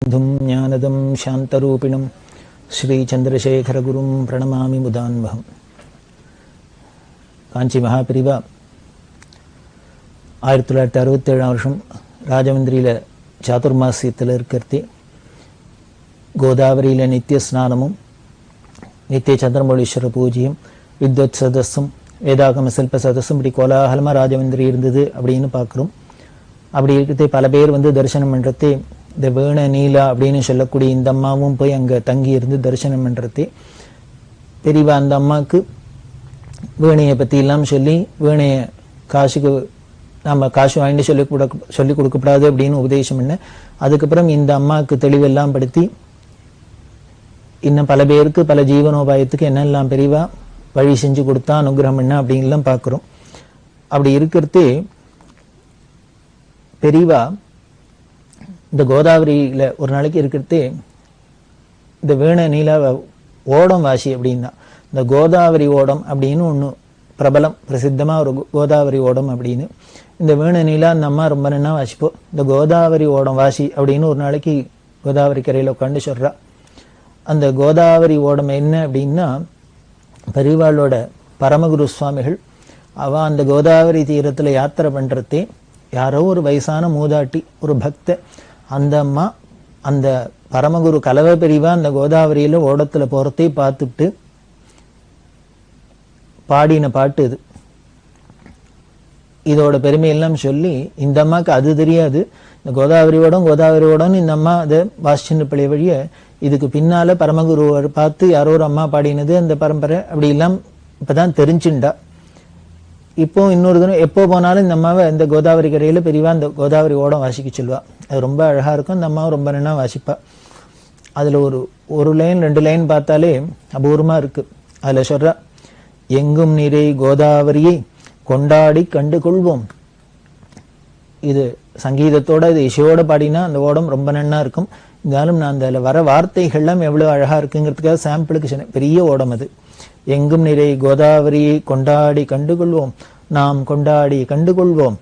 बंधुं ज्ञानदं शान्तरूपिणं श्रीचन्द्रशेखरगुरुं प्रणमामि मुदान्वहम्. காஞ்சி மகாபிரிவா 1967 வருஷம் ராஜமந்திரியில் சாதுர்மாசியத்தில் இருக்கிறது. கோதாவரியில் நித்திய ஸ்நானமும் நித்திய சந்திரமௌலீஸ்வர பூஜையும் வித்வத் சதஸும் வேதாகம சில்ப சதஸும் இப்படி கோலாகலமாக ராஜமந்திரி இருந்தது அப்படின்னு பார்க்குறோம். அப்படி இருக்கிறதே பல பேர் தரிசனம் பண்ணுறதே இந்த வேண நீலா அப்படின்னு சொல்லக்கூடிய இந்த அம்மாவும் போய் அங்கே தங்கி இருந்து தரிசனம் பண்ணுறதே. பெரியவா அந்த அம்மாவுக்கு வீணையை பற்றியெல்லாம் சொல்லி வீணையை காசுக்கு நம்ம காசு வாங்கிட்டு சொல்லி கொடுக்கப்படாது அப்படின்னு உபதேசம் பண்ண, அதுக்கப்புறம் இந்த அம்மாவுக்கு தெளிவெல்லாம் படுத்தி இன்னும் பல பேருக்கு பல ஜீவனோபாயத்துக்கு என்னெல்லாம் பெரியவா வழி செஞ்சு கொடுத்தா அனுகிரகம் பண்ண அப்படின்லாம் பார்க்குறோம். அப்படி இருக்கிறதே பெரியவா இந்த கோதாவரியில் ஒரு நாளைக்கு இருக்கிறதே இந்த வீண நீலா ஓடம் வாசி அப்படின்னா இந்த கோதாவரி ஓடம் அப்படின்னு ஒன்று பிரபலம் பிரசித்தமாக ஒரு கோதாவரி ஓடம் அப்படின்னு. இந்த வீண நீலா அந்த அம்மா ரொம்ப நன்னா வாசிப்போம். இந்த கோதாவரி ஓடம் வாசி அப்படின்னு ஒரு நாளைக்கு கோதாவரி கரையில் உட்காந்து சொல்கிறா. அந்த கோதாவரி ஓடம் என்ன அப்படின்னா பெரியவாளோட பரமகுரு சுவாமிகள் அவள் அந்த கோதாவரி தீரத்தில் யாத்திரை பண்ணுறதே யாரோ ஒரு வயசான மூதாட்டி ஒரு பக்த அந்த அம்மா அந்த பரமகுரு கலவை பெரியவா அந்த கோதாவரியில் ஓடத்தில் போகிறதே பார்த்துட்டு பாடின பாட்டு இது. இதோட பெருமையெல்லாம் சொல்லி இந்த அம்மாவுக்கு அது தெரியாது. இந்த கோதாவரியோடன்னு இந்த அம்மா அதை வாசிச்சுன்னு பிள்ளைய வழிய இதுக்கு பின்னால பரமகுருவை பார்த்து யாரோ ஒரு அம்மா பாடினது அந்த பரம்பரை அப்படி எல்லாம் இப்பதான் தெரிஞ்சுண்டா. இப்போ இன்னொரு தினம் எப்போ போனாலும் இந்த அம்மாவை இந்த கோதாவரி கரையில் பெரியவா இந்த கோதாவரி ஓடம் வாசிக்க சொல்லுவா. அது ரொம்ப அழகா இருக்கும். இந்த அம்மாவை ரொம்ப நல்லா வாசிப்பா. அதில் ஒரு லைன் 2 லைன் பார்த்தாலே அபூர்வமா இருக்கு. அதில் சொல்றா, எங்கும் நிறை கோதாவரியை கொண்டாடி கண்டு கொள்வோம். இது சங்கீதத்தோட இது இசையோட பாடினா அந்த ஓடம் ரொம்ப நன்னா இருக்கும். இருந்தாலும் நான் அதில் வர வார்த்தைகள்லாம் எவ்வளோ அழகா இருக்குங்கிறதுக்காக சாம்பிளுக்கு சொன்னேன். பெரிய ஓடம் அது. எங்கும் நிறை கோதாவரியை கொண்டாடி கண்டுகொள்வோம், நாம் கொண்டாடி கண்டுகொள்வோம்.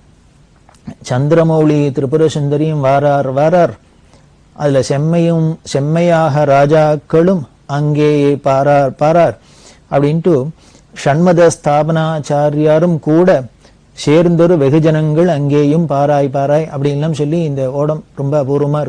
சந்திரமௌலி திரிபுர சுந்தரியும் வாரார் வாரார், அதுல செம்மையாக ராஜாக்களும் அங்கேயே பாரார் பாரார் அப்படின்ட்டு ஷண்மத ஸ்தாபனாச்சாரியாரும் கூட சேர்ந்தொரு வெகுஜனங்கள் அங்கேயும் பாராய் பாராய் அப்படின்லாம் சொல்லி இந்த ஓடம் ரொம்ப அபூர்வமா இருக்கு.